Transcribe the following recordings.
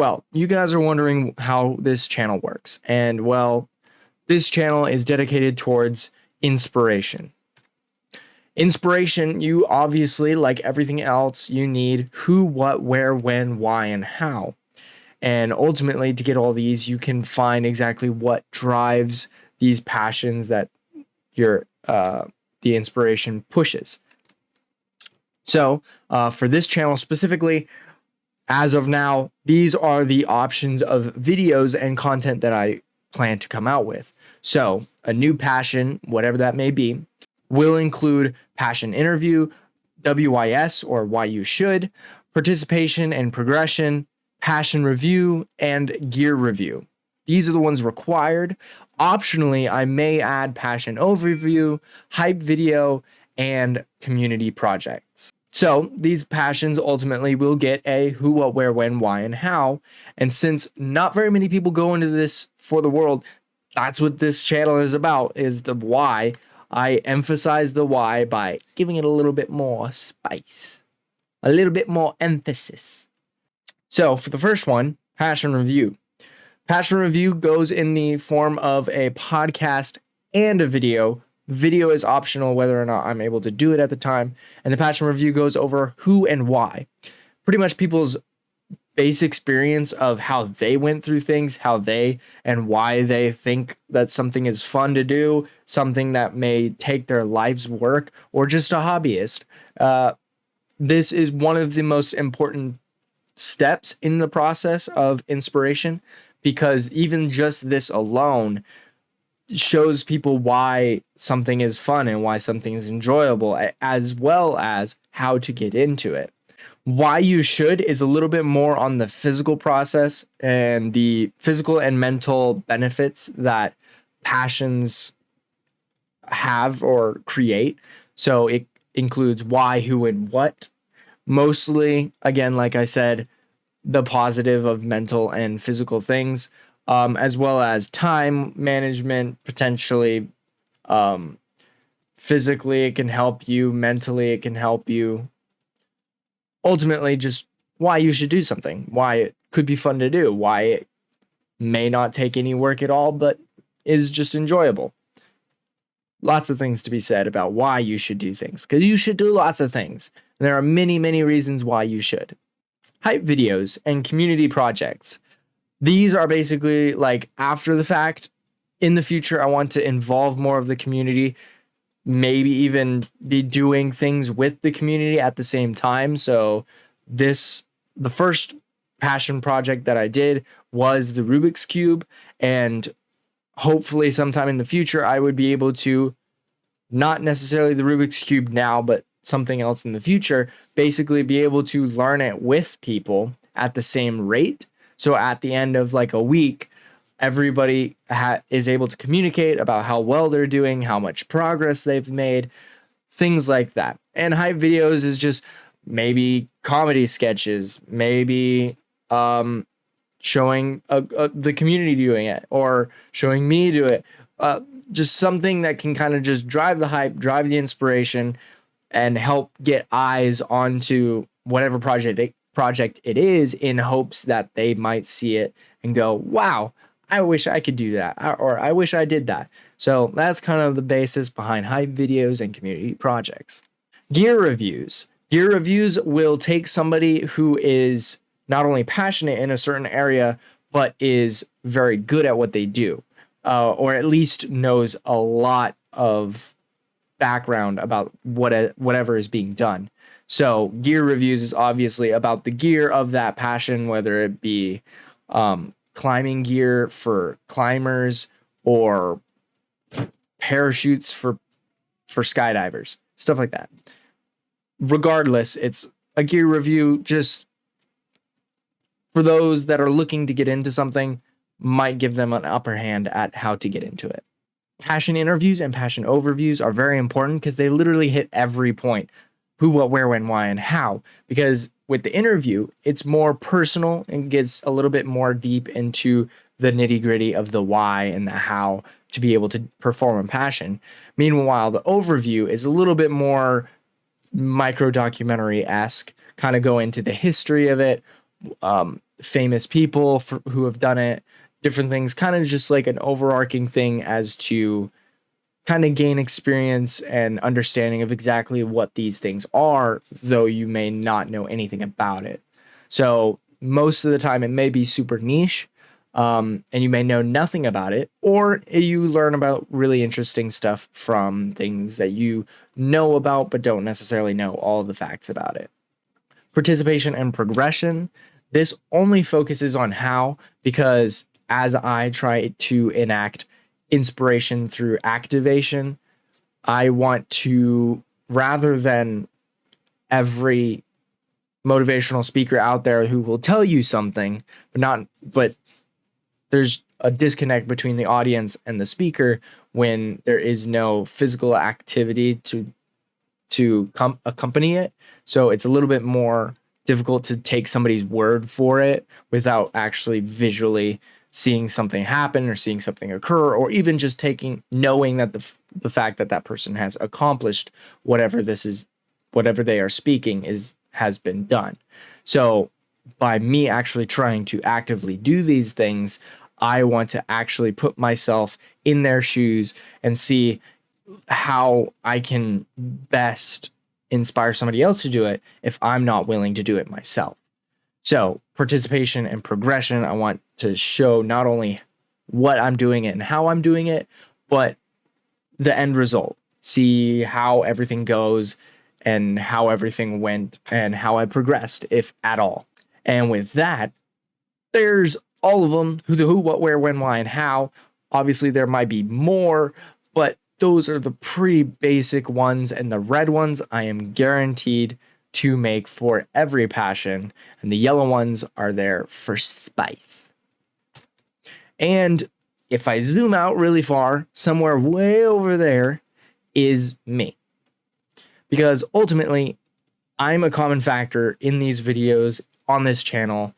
Well, you guys are wondering how this channel works. And well, this channel is dedicated towards inspiration. Inspiration, you obviously, like everything else, you need who, what, where, when, why, and how. And ultimately, to get all these, you can find exactly what drives these passions that your the inspiration pushes. So for this channel specifically, as of now, these are the options of videos and content that I plan to come out with. So a new passion, whatever that may be, will include passion interview, WYS or why you should, participation and progression, passion review, and gear review. These are the ones required. Optionally, I may add passion overview, hype video, and community projects. So these passions ultimately will get a who, what, where, when, why, and how. And since not very many people go into this for the world, that's what this channel is about, is the why. I emphasize the why by giving it a little bit more spice, a little bit more emphasis. So for the first one, passion review. Passion review goes in the form of a podcast and a video. Video is optional whether or not I'm able to do it at the time. And the passion review goes over who and why. Pretty much people's base experience of how they went through things, how they and why they think that something is fun to do, something that may take their life's work, or just a hobbyist. This is one of the most important steps in the process of inspiration, because even just this alone shows people why something is fun and why something is enjoyable, as well as how to get into it. Why you should is a little bit more on the physical process and the physical and mental benefits that passions have or create. So it includes why, who, and what. Mostly, again, like I said, the positive of mental and physical things, as well as time management, potentially. Physically, it can help you. Mentally, it can help you. Ultimately, just why you should do something, why it could be fun to do, why it may not take any work at all, but is just enjoyable. Lots of things to be said about why you should do things, because you should do lots of things. And there are many, many reasons why you should. Hype videos and community projects. These are basically like after the fact. In the future, I want to involve more of the community, maybe even be doing things with the community at the same time. So the first passion project that I did was the Rubik's Cube, and hopefully sometime in the future, I would be able to, not necessarily the Rubik's Cube now, but something else in the future, basically be able to learn it with people at the same rate. So at the end of like a week, everybody is able to communicate about how well they're doing, how much progress they've made, things like that. And hype videos is just maybe comedy sketches, maybe showing the community doing it, or showing me do it. Just something that can kind of just drive the hype, drive the inspiration, and help get eyes onto whatever project it is, in hopes that they might see it and go, wow, I wish I could do that, or I wish I did that. So that's kind of the basis behind hype videos and community projects. Gear reviews. Gear reviews will take somebody who is not only passionate in a certain area, but is very good at what they do, or at least knows a lot of background about whatever is being done. So gear reviews is obviously about the gear of that passion, whether it be climbing gear for climbers or parachutes for skydivers, stuff like that. Regardless, it's a gear review just for those that are looking to get into something, might give them an upper hand at how to get into it. Passion interviews and passion overviews are very important because they literally hit every point. Who, what, where, when, why, and how. Because with the interview, it's more personal and gets a little bit more deep into the nitty-gritty of the why and the how to be able to perform a passion. Meanwhile, the overview is a little bit more micro-documentary-esque, kind of go into the history of it, famous people who have done it, different things, kind of just like an overarching thing as to kind of gain experience and understanding of exactly what these things are, though you may not know anything about it. So most of the time it may be super niche, and you may know nothing about it, or you learn about really interesting stuff from things that you know about but don't necessarily know all of the facts about it. Participation and progression. This only focuses on how, because as I try to enact inspiration through activation, I want to, rather than every motivational speaker out there who will tell you something, but there's a disconnect between the audience and the speaker when there is no physical activity to accompany it. So it's a little bit more difficult to take somebody's word for it without actually visually seeing something happen or seeing something occur, or even just knowing that the fact that that person has accomplished whatever they are speaking has been done. So by me actually trying to actively do these things, I want to actually put myself in their shoes and see how I can best inspire somebody else to do it if I'm not willing to do it myself. So participation and progression, I want to show not only what I'm doing and how I'm doing it, but the end result. See how everything goes and how everything went and how I progressed, if at all. And with that, there's all of them: who, the who, what, where, when, why, and how. Obviously, there might be more, but those are the pretty basic ones, and the red ones I am guaranteed to make for every passion, and the yellow ones are there for spice. And if I zoom out really far, somewhere way over there is me. Because ultimately, I'm a common factor in these videos on this channel.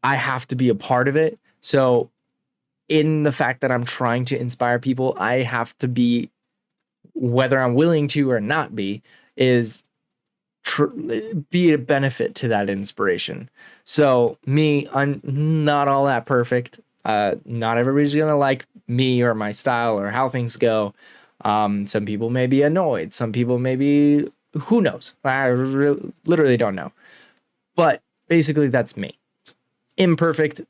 I have to be a part of it. So in the fact that I'm trying to inspire people, I have to be, whether I'm willing to or not be a benefit to that inspiration. So me, I'm not all that perfect. Not everybody's going to like me or my style or how things go. Some people may be annoyed. Some people may be, who knows? I literally don't know. But basically that's me. Imperfect,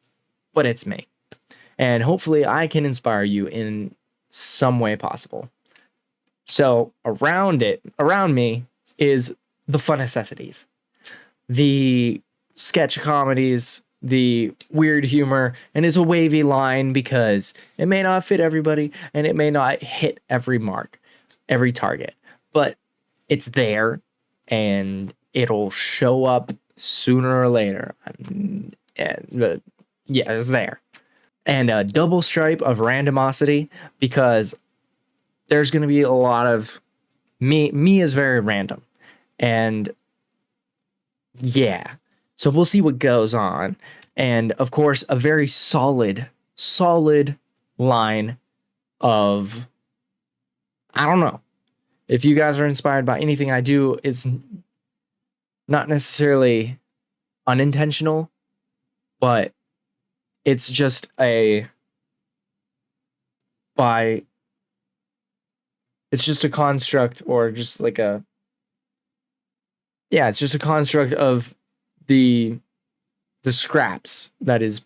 but it's me. And hopefully I can inspire you in some way possible. So around me is the fun necessities, the sketch comedies, the weird humor, and it's a wavy line because it may not fit everybody and it may not hit every mark, every target, but it's there and it'll show up sooner or later. Yeah, it's there. And a double stripe of randomosity, because there's going to be a lot of me is very random. And yeah, so we'll see what goes on. And of course, a very solid line of, I don't know. If you guys are inspired by anything I do, it's not necessarily unintentional, but it's just it's just a construct, or just like it's just a construct of the scraps that is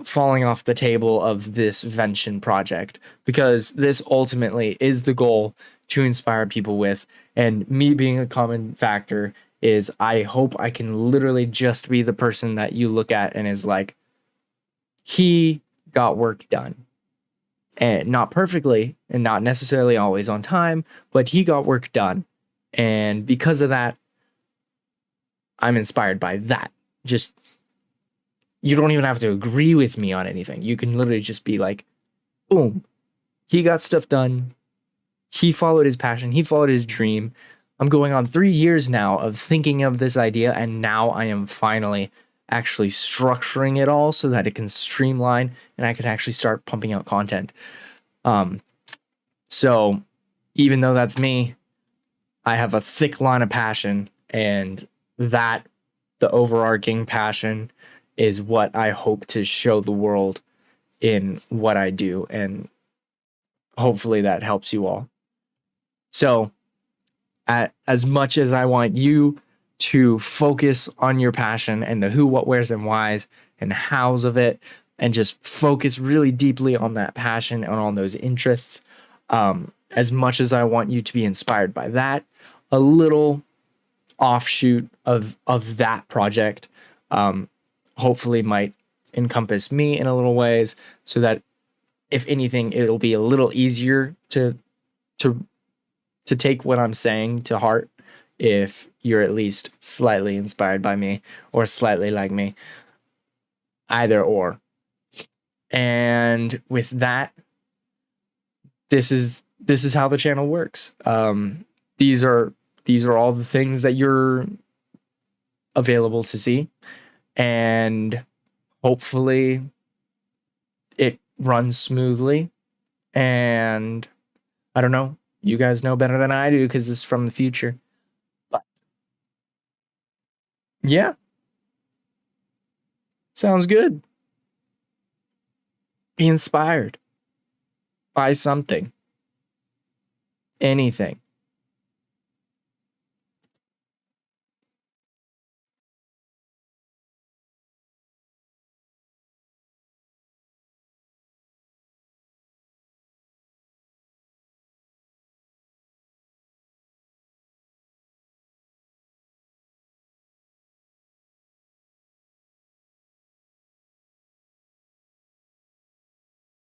falling off the table of this Vention project, because this ultimately is the goal to inspire people with, and me being a common factor is, I hope I can literally just be the person that you look at and is like, he got work done. And not perfectly and not necessarily always on time, but he got work done. And because of that, I'm inspired by that. Just, you don't even have to agree with me on anything. You can literally just be like, boom, he got stuff done. He followed his passion. He followed his dream. I'm going on 3 years now of thinking of this idea, and now I am finally actually structuring it all so that it can streamline and I can actually start pumping out content. So even though that's me, I have a thick line of passion, and that the overarching passion is what I hope to show the world in what I do. And hopefully that helps you all. So, as much as I want you to focus on your passion and the who, what, where's, and whys and hows of it, and just focus really deeply on that passion and on those interests, as much as I want you to be inspired by that, a little offshoot of that project hopefully might encompass me in a little ways, so that if anything, it'll be a little easier to take what I'm saying to heart if you're at least slightly inspired by me or slightly like me. Either or. And with that, this is how the channel works. These are all the things that you're available to see, and hopefully it runs smoothly. And I don't know, you guys know better than I do because this is from the future. But yeah, sounds good. Be inspired by something, anything.